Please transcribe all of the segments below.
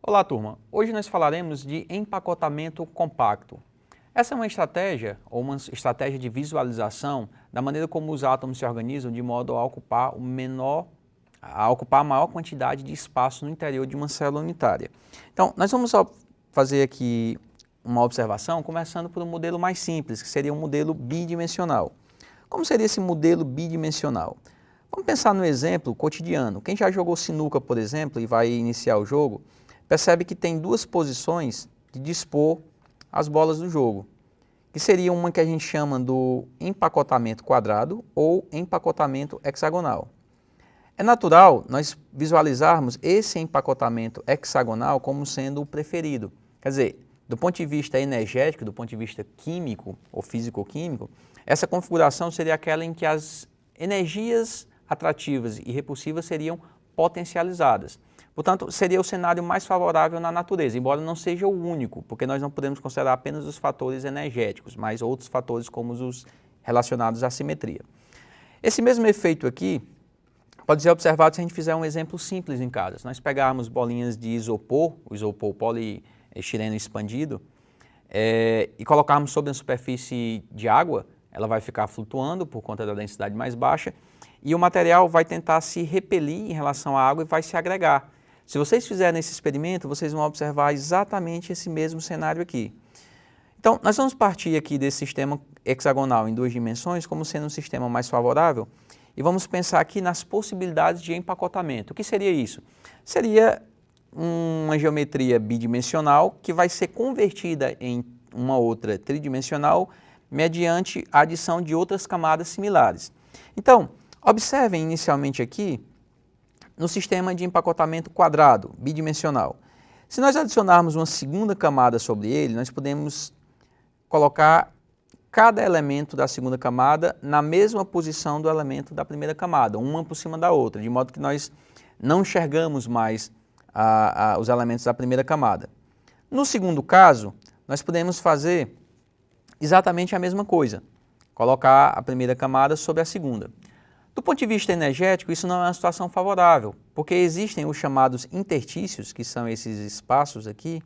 Olá, turma! Hoje nós falaremos de empacotamento compacto. Essa é uma estratégia, ou uma estratégia de visualização da maneira como os átomos se organizam de modo a ocupar a maior quantidade de espaço no interior de uma célula unitária. Então, nós vamos fazer aqui uma observação, começando por um modelo mais simples, que seria um modelo bidimensional. Como seria esse modelo bidimensional? Vamos pensar no exemplo cotidiano. Quem já jogou sinuca, por exemplo, e vai iniciar o jogo, percebe que tem duas posições de dispor as bolas do jogo, que seria uma que a gente chama do empacotamento quadrado ou empacotamento hexagonal. É natural nós visualizarmos esse empacotamento hexagonal como sendo o preferido. Quer dizer, do ponto de vista energético, do ponto de vista químico ou físico-químico, essa configuração seria aquela em que as energias atrativas e repulsivas seriam potencializadas. Portanto, seria o cenário mais favorável na natureza, embora não seja o único, porque nós não podemos considerar apenas os fatores energéticos, mas outros fatores como os relacionados à simetria. Esse mesmo efeito aqui pode ser observado se a gente fizer um exemplo simples em casa. Se nós pegarmos bolinhas de isopor, o isopor poliestireno expandido, e colocarmos sobre a superfície de água, ela vai ficar flutuando por conta da densidade mais baixa, e o material vai tentar se repelir em relação à água e vai se agregar. Se vocês fizerem esse experimento, vocês vão observar exatamente esse mesmo cenário aqui. Então, nós vamos partir aqui desse sistema hexagonal em duas dimensões como sendo um sistema mais favorável e vamos pensar aqui nas possibilidades de empacotamento. O que seria isso? Seria uma geometria bidimensional que vai ser convertida em uma outra tridimensional mediante a adição de outras camadas similares. Então, observem inicialmente aqui no sistema de empacotamento quadrado, bidimensional. Se nós adicionarmos uma segunda camada sobre ele, nós podemos colocar cada elemento da segunda camada na mesma posição do elemento da primeira camada, uma por cima da outra, de modo que nós não enxergamos mais os elementos da primeira camada. No segundo caso, nós podemos fazer exatamente a mesma coisa, colocar a primeira camada sobre a segunda. Do ponto de vista energético, isso não é uma situação favorável, porque existem os chamados interstícios, que são esses espaços aqui,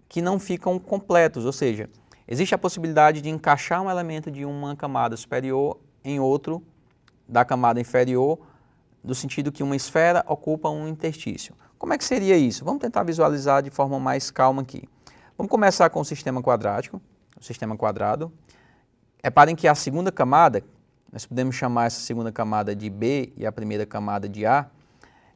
que não ficam completos, ou seja, existe a possibilidade de encaixar um elemento de uma camada superior em outro da camada inferior, no sentido que uma esfera ocupa um interstício. Como é que seria isso? Vamos tentar visualizar de forma mais calma aqui. Vamos começar com o sistema quadrático, o sistema quadrado. Reparem que a segunda camada, nós podemos chamar essa segunda camada de B e a primeira camada de A,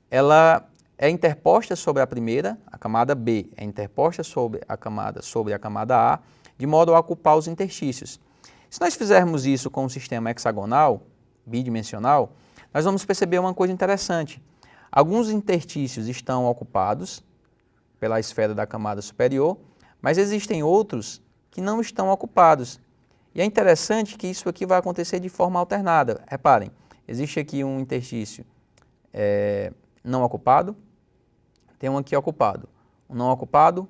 ela é interposta sobre a primeira, a camada B é interposta sobre a camada A, de modo a ocupar os interstícios. Se nós fizermos isso com um sistema hexagonal, bidimensional, nós vamos perceber uma coisa interessante. Alguns interstícios estão ocupados pela esfera da camada superior, mas existem outros que não estão ocupados. E é interessante que isso aqui vai acontecer de forma alternada. Reparem, existe aqui um interstício não ocupado, tem um aqui ocupado, um não ocupado,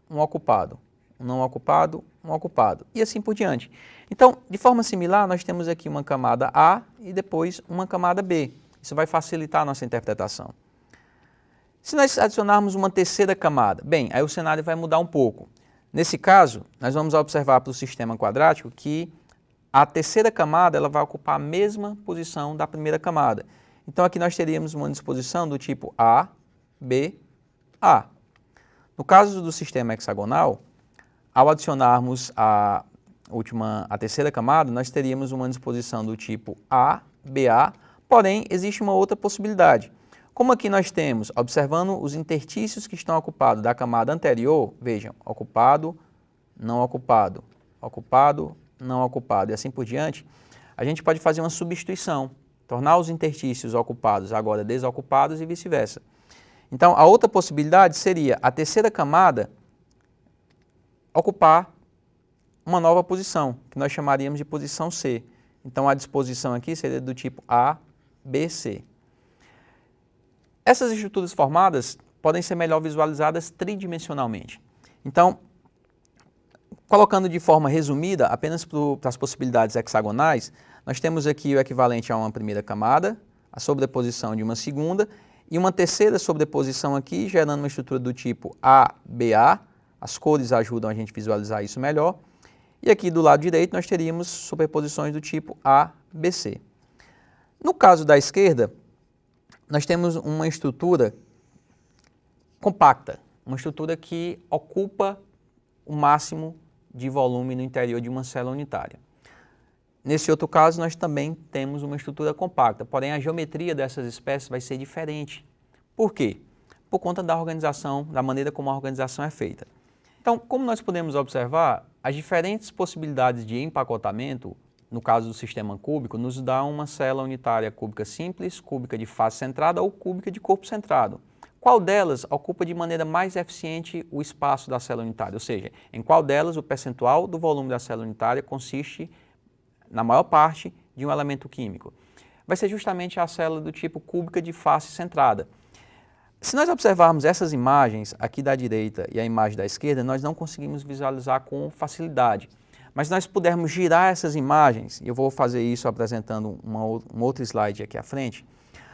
um ocupado, um não ocupado, um ocupado, e assim por diante. Então, de forma similar, nós temos aqui uma camada A e depois uma camada B. Isso vai facilitar a nossa interpretação. Se nós adicionarmos uma terceira camada, bem, aí o cenário vai mudar um pouco. Nesse caso, nós vamos observar para o sistema quadrático que a terceira camada ela vai ocupar a mesma posição da primeira camada. Então aqui nós teríamos uma disposição do tipo A, B, A. No caso do sistema hexagonal, ao adicionarmos a terceira camada, nós teríamos uma disposição do tipo A, BA, porém existe uma outra possibilidade. Como aqui nós temos, observando os interstícios que estão ocupados da camada anterior, vejam, ocupado, não ocupado, ocupado, não ocupado e assim por diante, a gente pode fazer uma substituição, tornar os interstícios ocupados agora desocupados e vice-versa. Então, a outra possibilidade seria a terceira camada ocupar uma nova posição, que nós chamaríamos de posição C. Então, a disposição aqui seria do tipo A, B, C. Essas estruturas formadas podem ser melhor visualizadas tridimensionalmente. Então, colocando de forma resumida, apenas para as possibilidades hexagonais, nós temos aqui o equivalente a uma primeira camada, a sobreposição de uma segunda, e uma terceira sobreposição aqui, gerando uma estrutura do tipo ABA. As cores ajudam a gente a visualizar isso melhor. E aqui do lado direito nós teríamos superposições do tipo ABC. No caso da esquerda, nós temos uma estrutura compacta, uma estrutura que ocupa o máximo de volume no interior de uma célula unitária. Nesse outro caso, nós também temos uma estrutura compacta, porém a geometria dessas espécies vai ser diferente. Por quê? Por conta da organização, da maneira como a organização é feita. Então, como nós podemos observar, as diferentes possibilidades de empacotamento, no caso do sistema cúbico, nos dá uma célula unitária cúbica simples, cúbica de face centrada ou cúbica de corpo centrado. Qual delas ocupa de maneira mais eficiente o espaço da célula unitária? Ou seja, em qual delas o percentual do volume da célula unitária consiste, na maior parte, de um elemento químico? Vai ser justamente a célula do tipo cúbica de face centrada. Se nós observarmos essas imagens aqui da direita e a imagem da esquerda, nós não conseguimos visualizar com facilidade. Mas se nós pudermos girar essas imagens, e eu vou fazer isso apresentando um outro slide aqui à frente,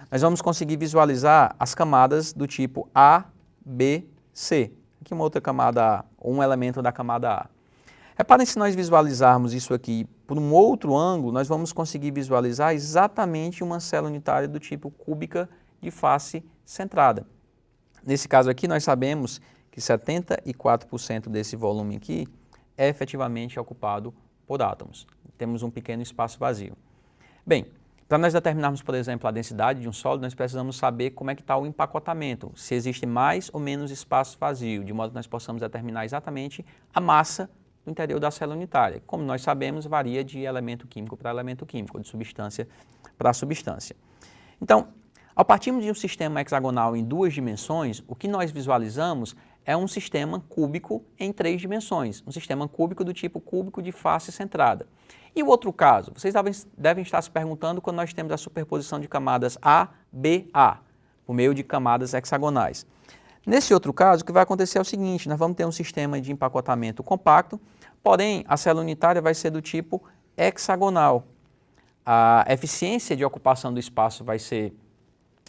nós vamos conseguir visualizar as camadas do tipo A, B, C. Aqui uma outra camada A, ou um elemento da camada A. Reparem, se nós visualizarmos isso aqui por um outro ângulo, nós vamos conseguir visualizar exatamente uma célula unitária do tipo cúbica de face centrada. Nesse caso aqui, nós sabemos que 74% desse volume aqui é efetivamente ocupado por átomos. Temos um pequeno espaço vazio. Bem, para nós determinarmos, por exemplo, a densidade de um sólido, nós precisamos saber como é que está o empacotamento, se existe mais ou menos espaço vazio, de modo que nós possamos determinar exatamente a massa do interior da célula unitária. Como nós sabemos, varia de elemento químico para elemento químico, de substância para substância. Então, ao partirmos de um sistema hexagonal em 2 dimensões, o que nós visualizamos é um sistema cúbico em 3 dimensões, um sistema cúbico do tipo cúbico de face centrada. E o outro caso, vocês devem estar se perguntando quando nós temos a superposição de camadas A, B, A, por meio de camadas hexagonais. Nesse outro caso, o que vai acontecer é o seguinte, nós vamos ter um sistema de empacotamento compacto, porém a célula unitária vai ser do tipo hexagonal. A eficiência de ocupação do espaço vai ser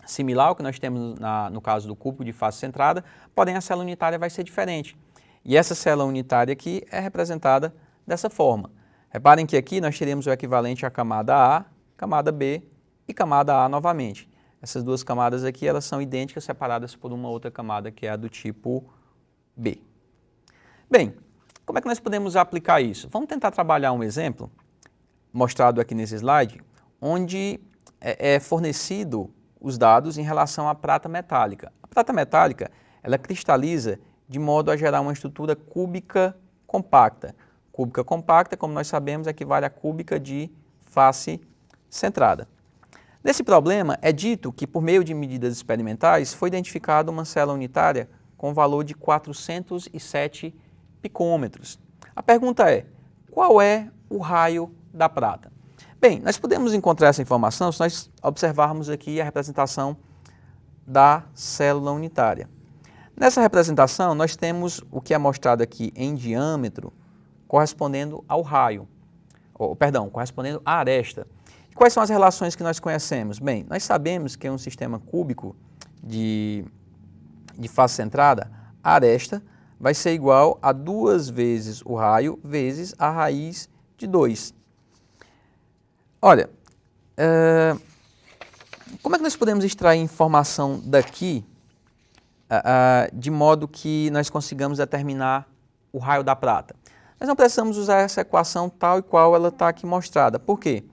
similar ao que nós temos no caso do cúbico de face centrada, porém a célula unitária vai ser diferente. E essa célula unitária aqui é representada dessa forma. Reparem que aqui nós teremos o equivalente à camada A, camada B e camada A novamente. Essas duas camadas aqui, elas são idênticas, separadas por uma outra camada que é a do tipo B. Bem, como é que nós podemos aplicar isso? Vamos tentar trabalhar um exemplo, mostrado aqui nesse slide, onde é fornecido os dados em relação à prata metálica. A prata metálica, ela cristaliza de modo a gerar uma estrutura cúbica compacta. Cúbica compacta, como nós sabemos, equivale a cúbica de face centrada. Nesse problema, é dito que, por meio de medidas experimentais, foi identificada uma célula unitária com valor de 407 picômetros. A pergunta é, qual é o raio da prata? Bem, nós podemos encontrar essa informação se nós observarmos aqui a representação da célula unitária. Nessa representação, nós temos o que é mostrado aqui em diâmetro, correspondendo ao raio, correspondendo à aresta. E quais são as relações que nós conhecemos? Bem, nós sabemos que em um sistema cúbico de face centrada, a aresta vai ser igual a 2 vezes o raio vezes a raiz de 2. Olha, como é que nós podemos extrair informação daqui de modo que nós consigamos determinar o raio da prata? Nós não precisamos usar essa equação tal e qual ela está aqui mostrada. Por quê?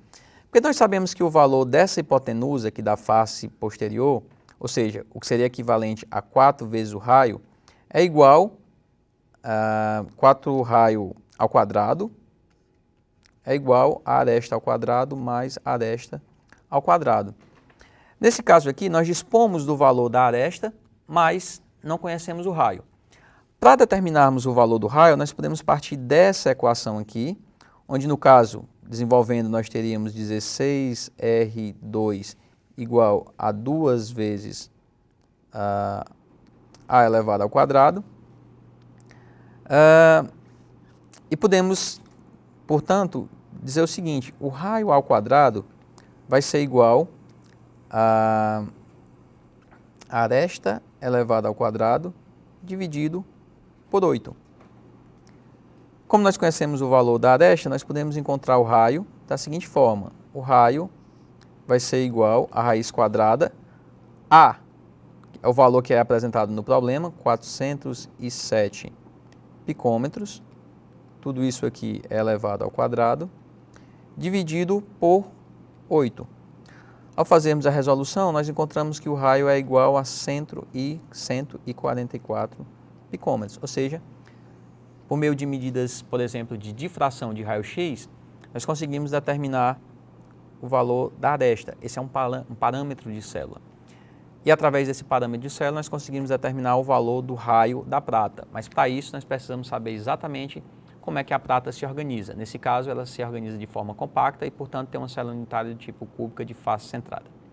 Porque nós sabemos que o valor dessa hipotenusa aqui da face posterior, ou seja, o que seria equivalente a 4 vezes o raio, é igual a 4 raio ao quadrado, é igual a aresta ao quadrado mais aresta ao quadrado. Nesse caso aqui, nós dispomos do valor da aresta, mas não conhecemos o raio. Para determinarmos o valor do raio, nós podemos partir dessa equação aqui, onde no caso, desenvolvendo, nós teríamos 16R2 igual a 2 vezes A elevado ao quadrado. E podemos, portanto, dizer o seguinte, o raio ao quadrado vai ser igual a aresta elevado ao quadrado dividido por 8. Como nós conhecemos o valor da aresta, nós podemos encontrar o raio da seguinte forma. O raio vai ser igual à raiz quadrada a, é o valor que é apresentado no problema, 407 picômetros. Tudo isso aqui é elevado ao quadrado, dividido por 8. Ao fazermos a resolução, nós encontramos que o raio é igual a 144 picômetros, ou seja, por meio de medidas, por exemplo, de difração de raio-x, nós conseguimos determinar o valor da aresta. Esse é um parâmetro de célula. E através desse parâmetro de célula, nós conseguimos determinar o valor do raio da prata. Mas para isso, nós precisamos saber exatamente como é que a prata se organiza. Nesse caso, ela se organiza de forma compacta e, portanto, tem uma célula unitária do tipo cúbica de face centrada.